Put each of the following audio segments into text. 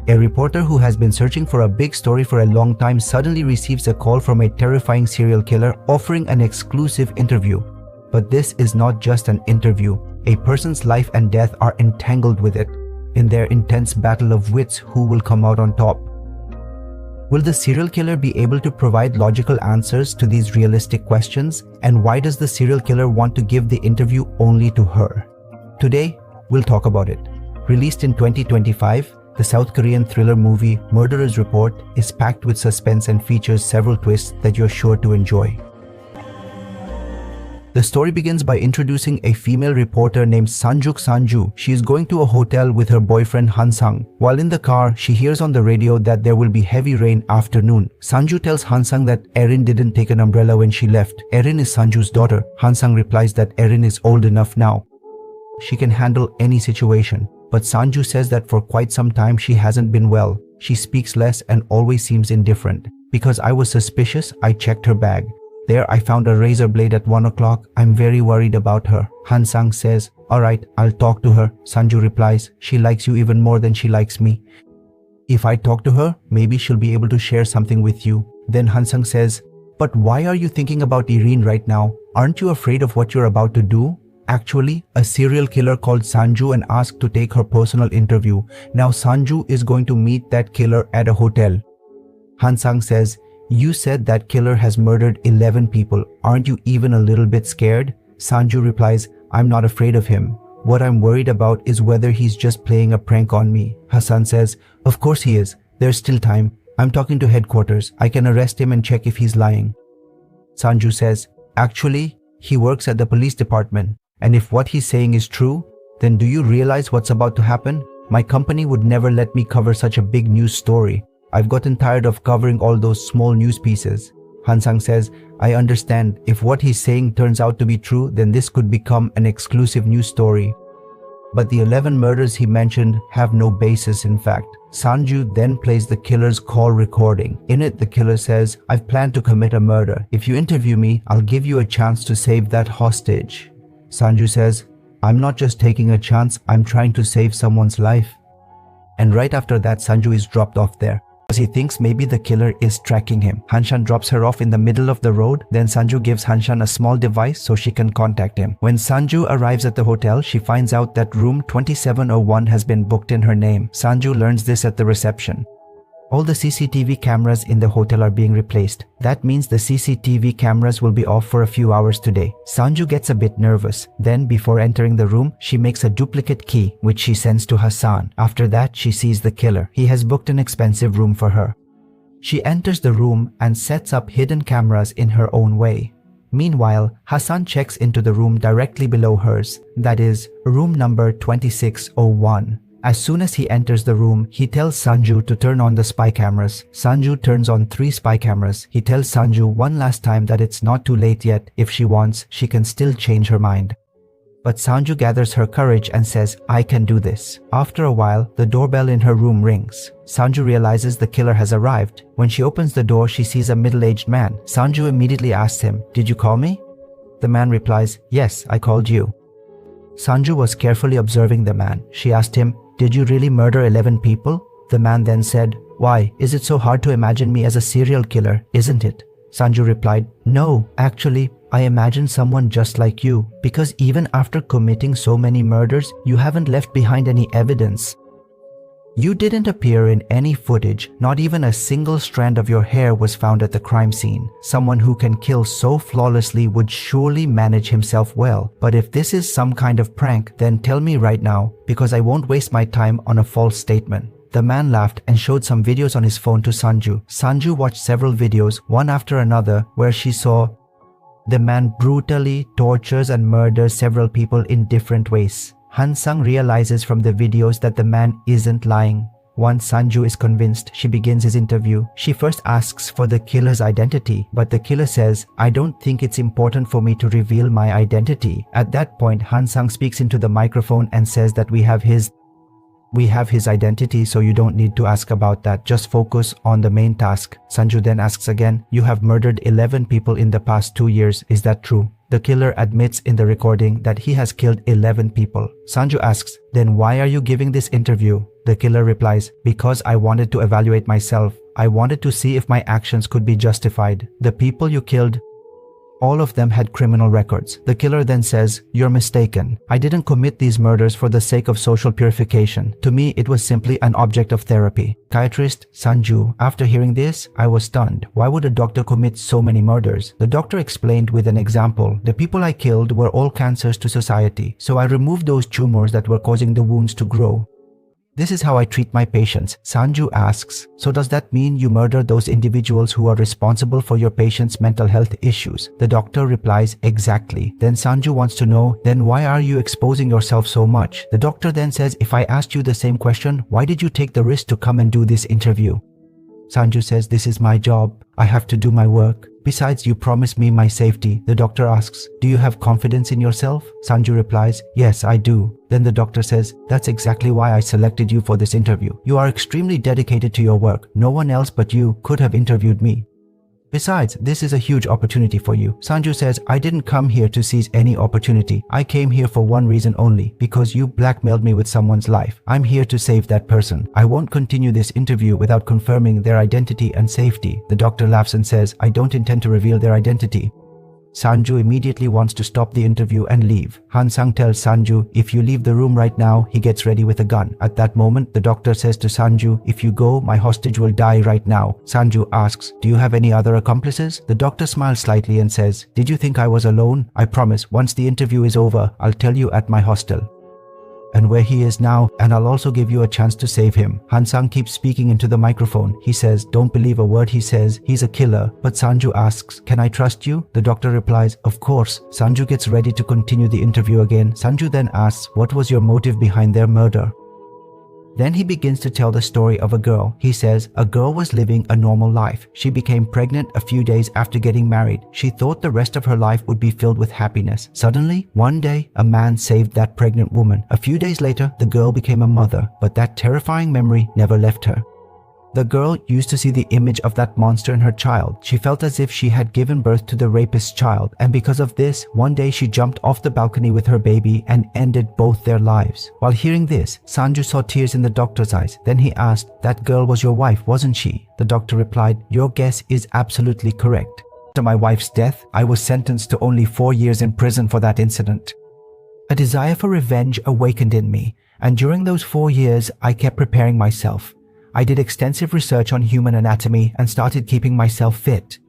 A reporter who has been searching for a big story for a long time suddenly receives a call from a terrifying serial killer offering an exclusive interview. But this is not just an interview. A person's life and death are entangled with it. In their intense battle of wits, who will come out on top? Will the serial killer be able to provide logical answers to these realistic questions? And why does the serial killer want to give the interview only to her? Today, we'll talk about it. Released in 2025, the South Korean thriller movie Murderer's Report is packed with suspense and features several twists that you're sure to enjoy. The story begins by introducing a female reporter named Sanju. She is going to a hotel with her boyfriend Hansang. While in the car, she hears on the radio that there will be heavy rain after noon. Sanju tells Hansang that Erin didn't take an umbrella when she left. Erin is Sanju's daughter. Hansang replies that Erin is old enough now. She can handle any situation. But Sanju says that for quite some time she hasn't been well. She speaks less and always seems indifferent. Because I was suspicious, I checked her bag. There I found a razor blade at 1 o'clock. I'm very worried about her. Hansang says, alright, I'll talk to her. Sanju replies, she likes you even more than she likes me. If I talk to her, maybe she'll be able to share something with you. Then Hansang says, but why are you thinking about Irene right now? Aren't you afraid of what you're about to do? Actually, a serial killer called Sanju and asked to take her personal interview. Now Sanju is going to meet that killer at a hotel. Hansang says, you said that killer has murdered 11 people. Aren't you even a little bit scared? Sanju replies, I'm not afraid of him. What I'm worried about is whether he's just playing a prank on me. Hassan says, of course he is. There's still time. I'm talking to headquarters. I can arrest him and check if he's lying. Sanju says, actually, he works at the police department. And if what he's saying is true, then do you realize what's about to happen? My company would never let me cover such a big news story. I've gotten tired of covering all those small news pieces. Hansang says, I understand. If what he's saying turns out to be true, then this could become an exclusive news story. But the 11 murders he mentioned have no basis in fact. Sanju then plays the killer's call recording. In it, the killer says, I've planned to commit a murder. If you interview me, I'll give you a chance to save that hostage. Sanju says, I'm not just taking a chance, I'm trying to save someone's life. And right after that, Sanju is dropped off there. Because he thinks maybe the killer is tracking him. Hanshan drops her off in the middle of the road. Then Sanju gives Hanshan a small device so she can contact him. When Sanju arrives at the hotel, she finds out that room 2701 has been booked in her name. Sanju learns this at the reception. All the CCTV cameras in the hotel are being replaced. That means the CCTV cameras will be off for a few hours today. Sanju gets a bit nervous. Then, before entering the room, she makes a duplicate key, which she sends to Hassan. After that, she sees the killer. He has booked an expensive room for her. She enters the room and sets up hidden cameras in her own way. Meanwhile, Hassan checks into the room directly below hers, that is, room number 2601. As soon as he enters the room, he tells Sanju to turn on the spy cameras. Sanju turns on 3 spy cameras. He tells Sanju one last time that it's not too late yet. If she wants, she can still change her mind. But Sanju gathers her courage and says, I can do this. After a while, the doorbell in her room rings. Sanju realizes the killer has arrived. When she opens the door, she sees a middle-aged man. Sanju immediately asks him, did you call me? The man replies, yes, I called you. Sanju was carefully observing the man. She asked him, did you really murder 11 people? The man then said, why, is it so hard to imagine me as a serial killer, isn't it? Sanju replied, no, actually, I imagine someone just like you, because even after committing so many murders, you haven't left behind any evidence. You didn't appear in any footage, not even a single strand of your hair was found at the crime scene. Someone who can kill so flawlessly would surely manage himself well. But if this is some kind of prank, then tell me right now, because I won't waste my time on a false statement. The man laughed and showed some videos on his phone to Sanju. Sanju watched several videos, one after another, where she saw the man brutally tortures and murders several people in different ways. Hansang realizes from the videos that the man isn't lying. Once Sanju is convinced, she begins his interview. She first asks for the killer's identity, but the killer says, I don't think it's important for me to reveal my identity. At that point, Hansang speaks into the microphone and says that we have his identity, so you don't need to ask about that. Just focus on the main task. Sanju then asks again, you have murdered 11 people in the past 2 years, is that true? The killer admits in the recording that he has killed 11 people. Sanju asks, then why are you giving this interview? The killer replies, because I wanted to evaluate myself. I wanted to see if my actions could be justified. The people you killed, all of them had criminal records. The killer then says, you're mistaken. I didn't commit these murders for the sake of social purification. To me, it was simply an object of therapy. Psychiatrist Sanju, after hearing this, I was stunned. Why would a doctor commit so many murders? The doctor explained with an example. The people I killed were all cancers to society, so I removed those tumors that were causing the wounds to grow. This is how I treat my patients. Sanju asks, so does that mean you murder those individuals who are responsible for your patient's mental health issues? The doctor replies, exactly. Then Sanju wants to know, then why are you exposing yourself so much? The doctor then says, if I asked you the same question, why did you take the risk to come and do this interview? Sanju says, this is my job. I have to do my work. Besides, you promised me my safety. The doctor asks, do you have confidence in yourself? Sanju replies, yes, I do. Then the doctor says, that's exactly why I selected you for this interview. You are extremely dedicated to your work. No one else but you could have interviewed me. Besides, this is a huge opportunity for you. Sanju says, I didn't come here to seize any opportunity. I came here for one reason only, because you blackmailed me with someone's life. I'm here to save that person. I won't continue this interview without confirming their identity and safety. The doctor laughs and says, I don't intend to reveal their identity. Sanju immediately wants to stop the interview and leave. Hansang tells Sanju, if you leave the room right now, he gets ready with a gun. At that moment, the doctor says to Sanju, if you go, my hostage will die right now. Sanju asks, do you have any other accomplices? The doctor smiles slightly and says, did you think I was alone? I promise, once the interview is over, I'll tell you at my hostel and where he is now, and I'll also give you a chance to save him. Hansang keeps speaking into the microphone. He says, don't believe a word he says. He's a killer. But Sanju asks, can I trust you? The doctor replies, of course. Sanju gets ready to continue the interview again. Sanju then asks, what was your motive behind their murder? Then he begins to tell the story of a girl. He says, a girl was living a normal life. She became pregnant a few days after getting married. She thought the rest of her life would be filled with happiness. Suddenly, one day, a man saved that pregnant woman. A few days later, the girl became a mother, but that terrifying memory never left her. The girl used to see the image of that monster in her child. She felt as if she had given birth to the rapist's child, and because of this, one day she jumped off the balcony with her baby and ended both their lives. While hearing this, Sanju saw tears in the doctor's eyes. Then he asked, that girl was your wife, wasn't she? The doctor replied, your guess is absolutely correct. After my wife's death, I was sentenced to only 4 years in prison for that incident. A desire for revenge awakened in me, and during those 4 years, I kept preparing myself. I did extensive research on human anatomy and started keeping myself fit.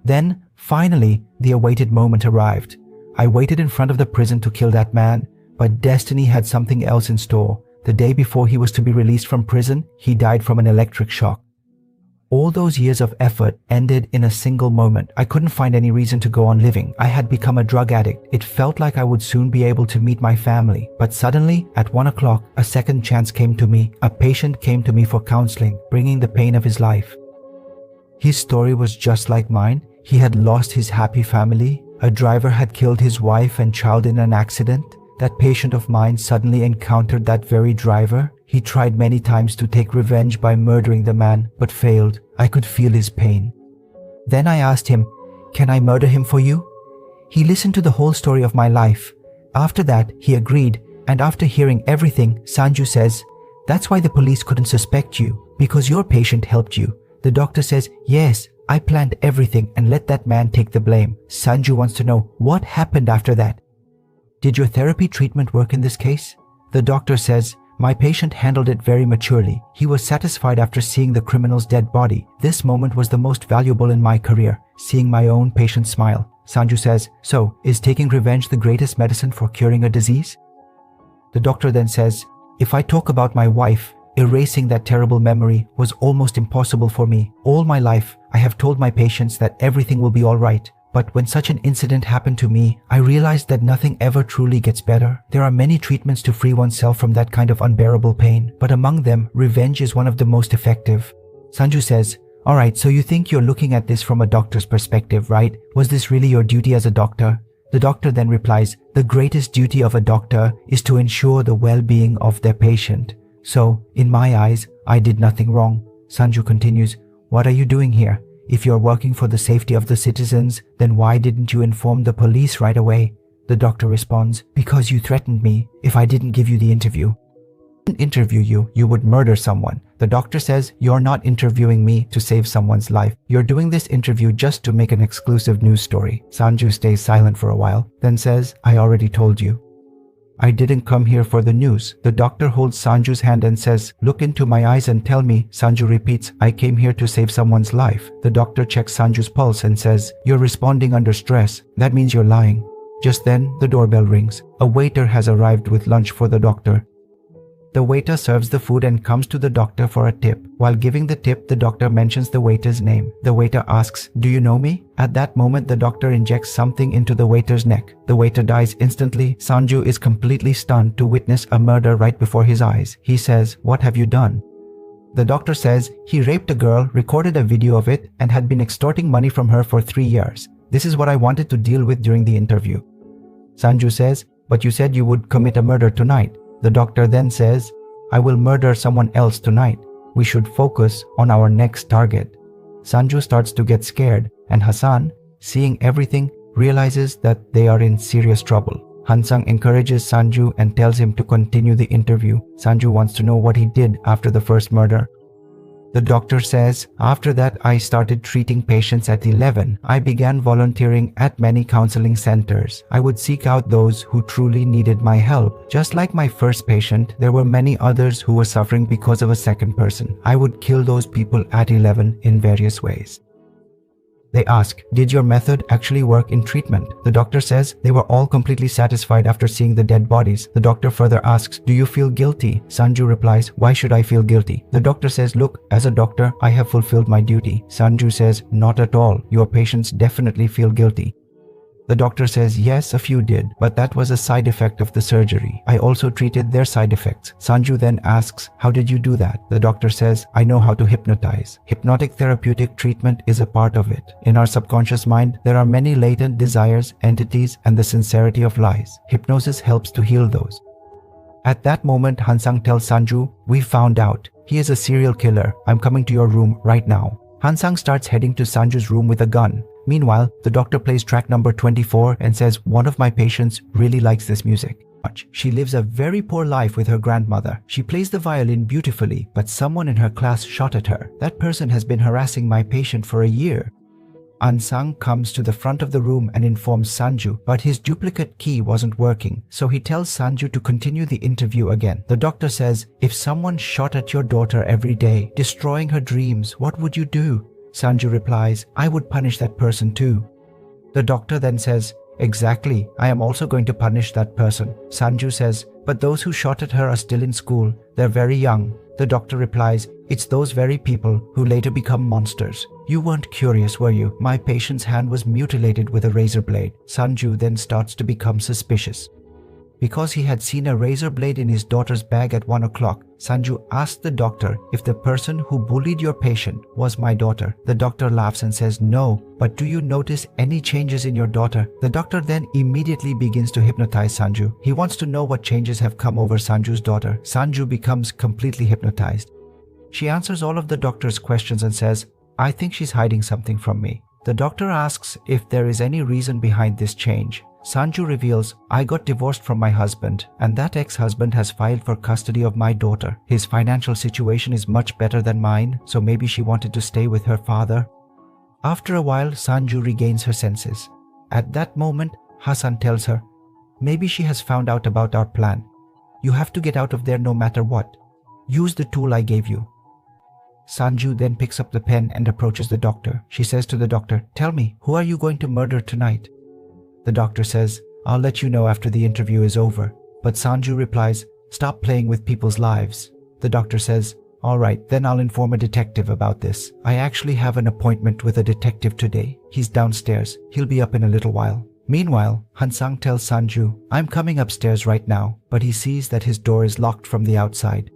Then, finally, the awaited moment arrived. I waited in front of the prison to kill that man, but destiny had something else in store. The day before he was to be released from prison, he died from an electric shock. All those years of effort ended in a single moment. I couldn't find any reason to go on living. I had become a drug addict. It felt like I would soon be able to meet my family. But suddenly, at 1 o'clock, a second chance came to me. A patient came to me for counseling, bringing the pain of his life. His story was just like mine. He had lost his happy family. A driver had killed his wife and child in an accident. That patient of mine suddenly encountered that very driver. He tried many times to take revenge by murdering the man, but failed. I could feel his pain. Then I asked him, can I murder him for you? He listened to the whole story of my life. After that, he agreed, and after hearing everything, Sanju says, that's why the police couldn't suspect you, because your patient helped you. The doctor says, yes, I planned everything and let that man take the blame. Sanju wants to know, what happened after that? Did your therapy treatment work in this case? The doctor says, my patient handled it very maturely. He was satisfied after seeing the criminal's dead body. This moment was the most valuable in my career, seeing my own patient smile. Sanju says, so, is taking revenge the greatest medicine for curing a disease? The doctor then says, if I talk about my wife, erasing that terrible memory was almost impossible for me. All my life, I have told my patients that everything will be all right. But when such an incident happened to me, I realized that nothing ever truly gets better. There are many treatments to free oneself from that kind of unbearable pain, but among them, revenge is one of the most effective. Sanju says, alright, so you think you're looking at this from a doctor's perspective, right? Was this really your duty as a doctor? The doctor then replies, the greatest duty of a doctor is to ensure the well-being of their patient. So, in my eyes, I did nothing wrong. Sanju continues, what are you doing here? If you're working for the safety of the citizens, then why didn't you inform the police right away? The doctor responds, because you threatened me if I didn't give you the interview. Interview you, you would murder someone. The doctor says, you're not interviewing me to save someone's life. You're doing this interview just to make an exclusive news story. Sanju stays silent for a while, then says, I already told you. I didn't come here for the news. The doctor holds Sanju's hand and says, look into my eyes and tell me. Sanju repeats, I came here to save someone's life. The doctor checks Sanju's pulse and says, you're responding under stress. That means you're lying. Just then, the doorbell rings. A waiter has arrived with lunch for the doctor. The waiter serves the food and comes to the doctor for a tip. While giving the tip, the doctor mentions the waiter's name. The waiter asks, do you know me? At that moment, the doctor injects something into the waiter's neck. The waiter dies instantly. Sanju is completely stunned to witness a murder right before his eyes. He says, what have you done? The doctor says he raped a girl, recorded a video of it, and had been extorting money from her for 3 years. This is what I wanted to deal with during the interview. Sanju says, but you said you would commit a murder tonight. The doctor then says, I will murder someone else tonight. We should focus on our next target. Sanju starts to get scared, and Hassan, seeing everything, realizes that they are in serious trouble. Hansang encourages Sanju and tells him to continue the interview. Sanju wants to know what he did after the first murder. The doctor says, after that I started treating patients at 11. I began volunteering at many counseling centers. I would seek out those who truly needed my help. Just like my first patient, there were many others who were suffering because of a second person. I would kill those people at 11 in various ways. They ask, did your method actually work in treatment? The doctor says they were all completely satisfied after seeing the dead bodies. The doctor further asks, do you feel guilty? Sanju replies, why should I feel guilty? The doctor says, look, as a doctor, I have fulfilled my duty. Sanju says, not at all. Your patients definitely feel guilty. The doctor says, yes, a few did, but that was a side effect of the surgery. I also treated their side effects. Sanju then asks, how did you do that? The doctor says, I know how to hypnotize. Hypnotic therapeutic treatment is a part of it. In our subconscious mind, there are many latent desires, entities, and the sincerity of lies. Hypnosis helps to heal those. At that moment, Hansang tells Sanju, we found out. He is a serial killer. I'm coming to your room right now. Hansang starts heading to Sanju's room with a gun. Meanwhile, the doctor plays track number 24 and says one of my patients really likes this music. She lives a very poor life with her grandmother. She plays the violin beautifully, but someone in her class shot at her. That person has been harassing my patient for a year. Ansang comes to the front of the room and informs Sanju, but his duplicate key wasn't working, so he tells Sanju to continue the interview again. The doctor says, if someone shot at your daughter every day, destroying her dreams, what would you do? Sanju replies, I would punish that person too. The doctor then says, exactly, I am also going to punish that person. Sanju says, but those who shot at her are still in school. They're very young. The doctor replies, it's those very people who later become monsters. You weren't curious, were you? My patient's hand was mutilated with a razor blade. Sanju then starts to become suspicious. Because he had seen a razor blade in his daughter's bag at 1 o'clock, Sanju asked the doctor if the person who bullied your patient was my daughter. The doctor laughs and says, no, but do you notice any changes in your daughter? The doctor then immediately begins to hypnotize Sanju. He wants to know what changes have come over Sanju's daughter. Sanju becomes completely hypnotized. She answers all of the doctor's questions and says, I think she's hiding something from me. The doctor asks if there is any reason behind this change. Sanju reveals, I got divorced from my husband, and that ex-husband has filed for custody of my daughter. His financial situation is much better than mine, so maybe she wanted to stay with her father. After a while, Sanju regains her senses. At that moment, Hassan tells her, maybe she has found out about our plan. You have to get out of there no matter what. Use the tool I gave you. Sanju then picks up the pen and approaches the doctor. She says to the doctor, tell me, who are you going to murder tonight? The doctor says, I'll let you know after the interview is over. But Sanju replies, stop playing with people's lives. The doctor says, all right, then I'll inform a detective about this. I actually have an appointment with a detective today. He's downstairs. He'll be up in a little while. Meanwhile, Hansang tells Sanju, I'm coming upstairs right now, but he sees that his door is locked from the outside.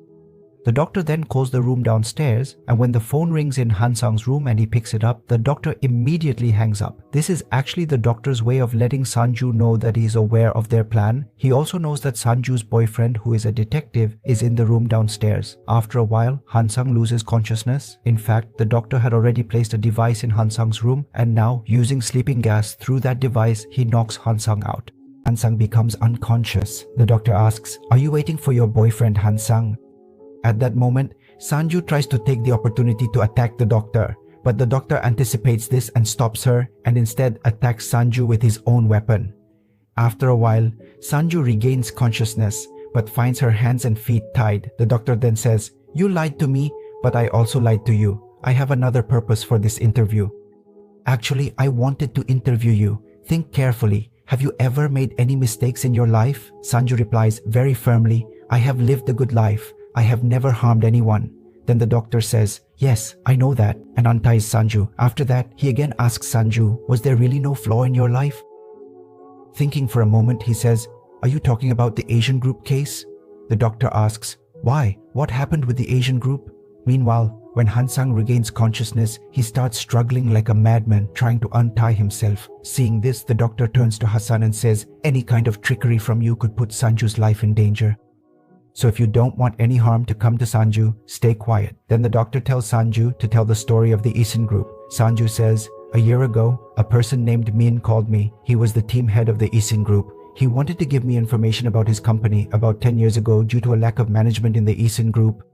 The doctor then calls the room downstairs, and when the phone rings in Hansang's room and he picks it up, the doctor immediately hangs up. This is actually the doctor's way of letting Sanju know that he is aware of their plan. He also knows that Sanju's boyfriend, who is a detective, is in the room downstairs. After a while, Hansang loses consciousness. In fact, the doctor had already placed a device in Hansang's room, and now, using sleeping gas through that device, he knocks Hansang out. Hansang becomes unconscious. The doctor asks, "Are you waiting for your boyfriend Hansang?" At that moment, Sanju tries to take the opportunity to attack the doctor, but the doctor anticipates this and stops her and instead attacks Sanju with his own weapon. After a while, Sanju regains consciousness but finds her hands and feet tied. The doctor then says, "You lied to me, but I also lied to you. I have another purpose for this interview. Actually, I wanted to interview you. Think carefully. Have you ever made any mistakes in your life?" Sanju replies very firmly, "I have lived a good life. I have never harmed anyone." Then the doctor says, "Yes, I know that," and unties Sanju. After that, he again asks Sanju, "Was there really no flaw in your life?" Thinking for a moment, he says, "Are you talking about the Asian group case?" The doctor asks, "Why? What happened with the Asian group?" Meanwhile, when Hansang regains consciousness, he starts struggling like a madman, trying to untie himself. Seeing this, the doctor turns to Hassan and says, "Any kind of trickery from you could put Sanju's life in danger. So if you don't want any harm to come to Sanju, stay quiet." Then the doctor tells Sanju to tell the story of the Asian group. Sanju says, "A year ago, a person named Min called me. He was the team head of the Asian group. He wanted to give me information about his company. About 10 years ago, due to a lack of management in the Asian group,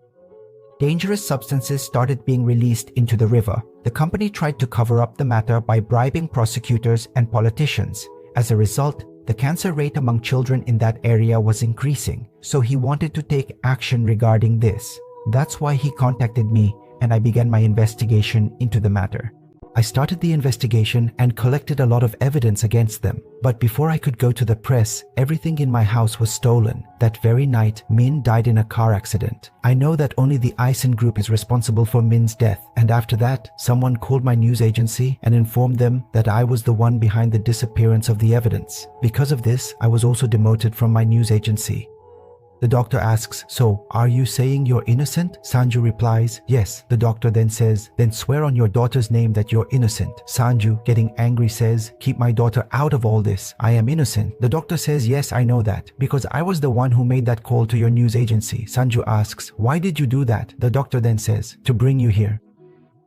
dangerous substances started being released into the river. The company tried to cover up the matter by bribing prosecutors and politicians. As a result, the cancer rate among children in that area was increasing, so he wanted to take action regarding this. That's why he contacted me, and I began my investigation into the matter. I started the investigation and collected a lot of evidence against them. But before I could go to the press, everything in my house was stolen. That very night, Min died in a car accident. I know that only the Eisen group is responsible for Min's death, and after that, someone called my news agency and informed them that I was the one behind the disappearance of the evidence. Because of this, I was also demoted from my news agency." The doctor asks, "So, are you saying you're innocent?" Sanju replies, "Yes." The doctor then says, "Then swear on your daughter's name that you're innocent." Sanju, getting angry, says, "Keep my daughter out of all this. I am innocent." The doctor says, "Yes, I know that, because I was the one who made that call to your news agency." Sanju asks, "Why did you do that?" The doctor then says, "To bring you here.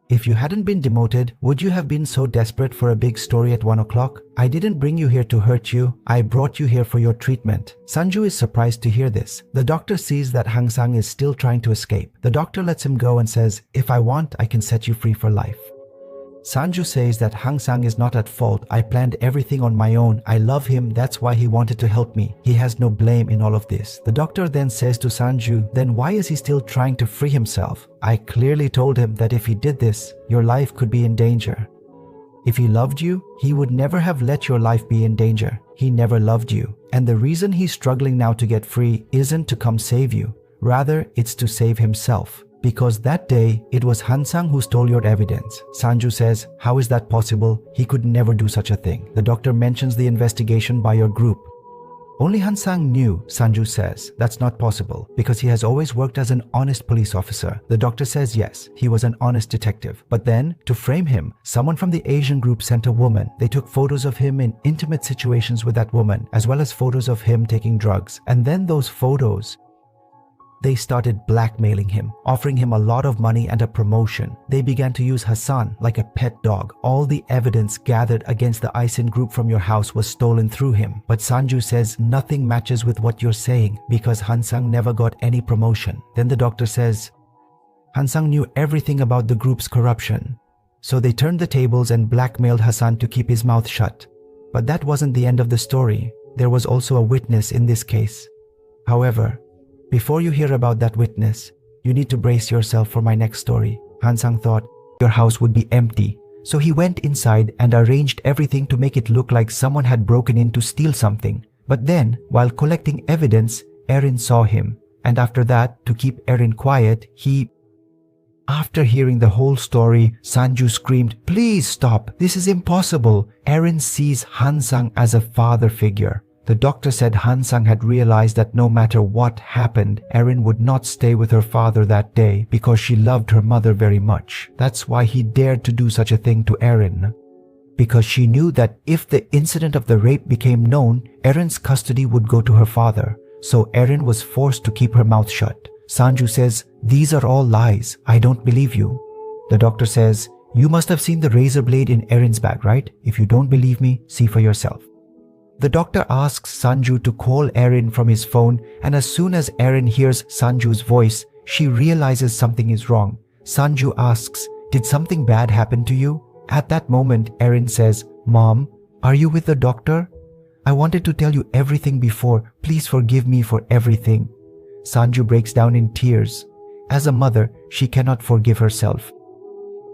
If you hadn't been demoted, would you have been so desperate for a big story at 1 o'clock? I didn't bring you here to hurt you. I brought you here for your treatment." Sanju is surprised to hear this. The doctor sees that Hansang is still trying to escape. The doctor lets him go and says, "If I want, I can set you free for life." Sanju says that Hansang is not at fault. "I planned everything on my own. I love him. That's why he wanted to help me. He has no blame in all of this." The doctor then says to Sanju, "Then why is he still trying to free himself? I clearly told him that if he did this, your life could be in danger. If he loved you, he would never have let your life be in danger. He never loved you. And the reason he's struggling now to get free isn't to come save you. Rather, it's to save himself. Because that day, it was Hansang who stole your evidence." Sanju says, "How is that possible? He could never do such a thing." The doctor mentions the investigation by your group. "Only Hansang knew," Sanju says. "That's not possible, because he has always worked as an honest police officer." The doctor says yes, he was an honest detective. But then, to frame him, someone from the Asian group sent a woman. They took photos of him in intimate situations with that woman, as well as photos of him taking drugs. And then those photos, they started blackmailing him, offering him a lot of money and a promotion. They began to use Hassan like a pet dog. All the evidence gathered against the Eisen group from your house was stolen through him. But Sanju says nothing matches with what you're saying because Hansang never got any promotion. Then the doctor says, "Hansang knew everything about the group's corruption. So they turned the tables and blackmailed Hassan to keep his mouth shut." But that wasn't the end of the story. There was also a witness in this case. However, before you hear about that witness, you need to brace yourself for my next story. Hansang thought your house would be empty, so he went inside and arranged everything to make it look like someone had broken in to steal something. But then, while collecting evidence, Erin saw him, and after that, to keep Erin quiet, After hearing the whole story, Sanju screamed, "Please stop, this is impossible." Erin sees Hansang as a father figure. The doctor said Hansang had realized that no matter what happened, Erin would not stay with her father that day because she loved her mother very much. That's why he dared to do such a thing to Erin. Because she knew that if the incident of the rape became known, Erin's custody would go to her father. So Erin was forced to keep her mouth shut. Sanju says, "These are all lies. I don't believe you." The doctor says, "You must have seen the razor blade in Erin's bag, right? If you don't believe me, see for yourself." The doctor asks Sanju to call Erin from his phone, and as soon as Erin hears Sanju's voice, she realizes something is wrong. Sanju asks, "Did something bad happen to you?" At that moment, Erin says, "Mom, are you with the doctor? I wanted to tell you everything before. Please forgive me for everything." Sanju breaks down in tears. As a mother, she cannot forgive herself.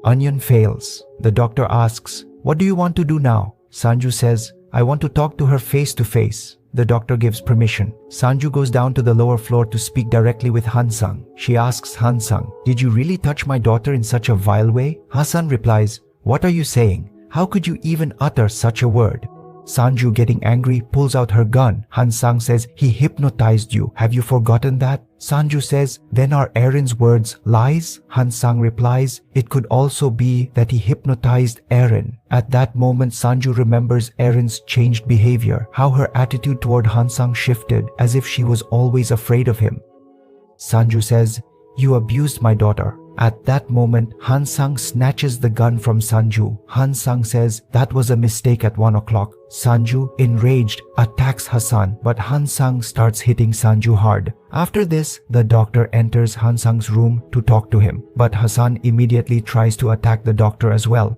Onion fails. The doctor asks, "What do you want to do now?" Sanju says, "I want to talk to her face to face." The doctor gives permission. Sanju goes down to the lower floor to speak directly with Hansang. She asks Hansang, "Did you really touch my daughter in such a vile way?" Hassan replies, "What are you saying? How could you even utter such a word?" Sanju, getting angry, pulls out her gun. Hansang says, "He hypnotized you. Have you forgotten that?" Sanju says, "Then are Erin's words lies?" Hansang replies, "It could also be that he hypnotized Erin." At that moment, Sanju remembers Erin's changed behavior, how her attitude toward Hansang shifted, as if she was always afraid of him. Sanju says, "You abused my daughter." At that moment, Hansang snatches the gun from Sanju. Hansang says that was a mistake at 1 o'clock. Sanju, enraged, attacks Hassan, but Hansang starts hitting Sanju hard. After this, the doctor enters Hansang's room to talk to him, but Hassan immediately tries to attack the doctor as well.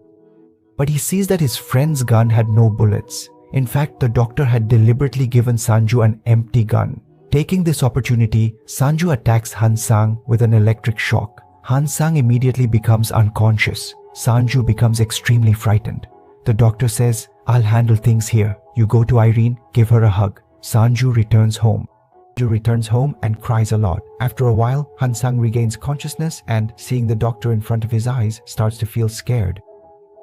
But he sees that his friend's gun had no bullets. In fact, the doctor had deliberately given Sanju an empty gun. Taking this opportunity, Sanju attacks Hansang with an electric shock. Hansang immediately becomes unconscious. Sanju becomes extremely frightened. The doctor says, "I'll handle things here. You go to Irene, give her a hug." Sanju returns home. Sanju returns home and cries a lot. After a while, Hansang regains consciousness and, seeing the doctor in front of his eyes, starts to feel scared.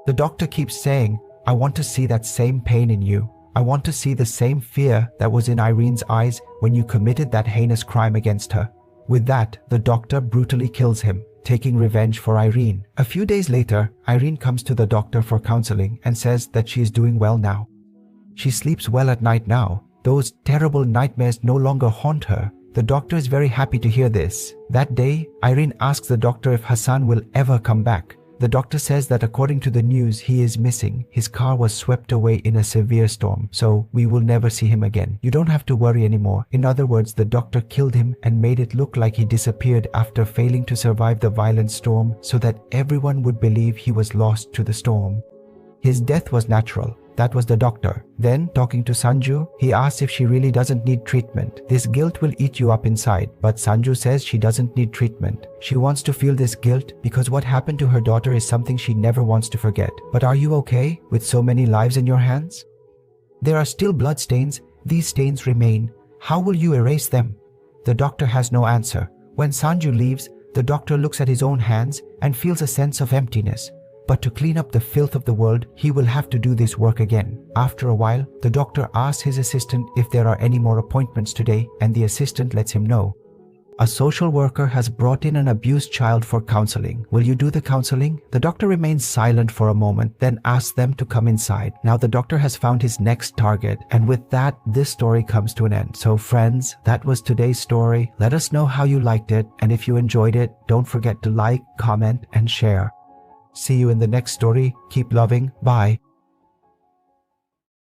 The doctor keeps saying, "I want to see that same pain in you. I want to see the same fear that was in Irene's eyes when you committed that heinous crime against her." With that, the doctor brutally kills him, taking revenge for Irene. A few days later, Irene comes to the doctor for counseling and says that she is doing well now. She sleeps well at night now. Those terrible nightmares no longer haunt her. The doctor is very happy to hear this. That day, Irene asks the doctor if Hassan will ever come back. The doctor says that according to the news, he is missing. His car was swept away in a severe storm, so we will never see him again. You don't have to worry anymore. In other words, the doctor killed him and made it look like he disappeared after failing to survive the violent storm so that everyone would believe he was lost to the storm. His death was natural. That was the doctor. Then, talking to Sanju, he asks if she really doesn't need treatment. This guilt will eat you up inside, but Sanju says she doesn't need treatment. She wants to feel this guilt because what happened to her daughter is something she never wants to forget. But are you okay with so many lives in your hands? There are still blood stains. These stains remain. How will you erase them? The doctor has no answer. When Sanju leaves, the doctor looks at his own hands and feels a sense of emptiness. But to clean up the filth of the world, he will have to do this work again. After a while, the doctor asks his assistant if there are any more appointments today, and the assistant lets him know. A social worker has brought in an abused child for counseling. Will you do the counseling? The doctor remains silent for a moment, then asks them to come inside. Now the doctor has found his next target, and with that, this story comes to an end. So friends, that was today's story. Let us know how you liked it, and if you enjoyed it, don't forget to like, comment, and share. See you in the next story. Keep loving. Bye.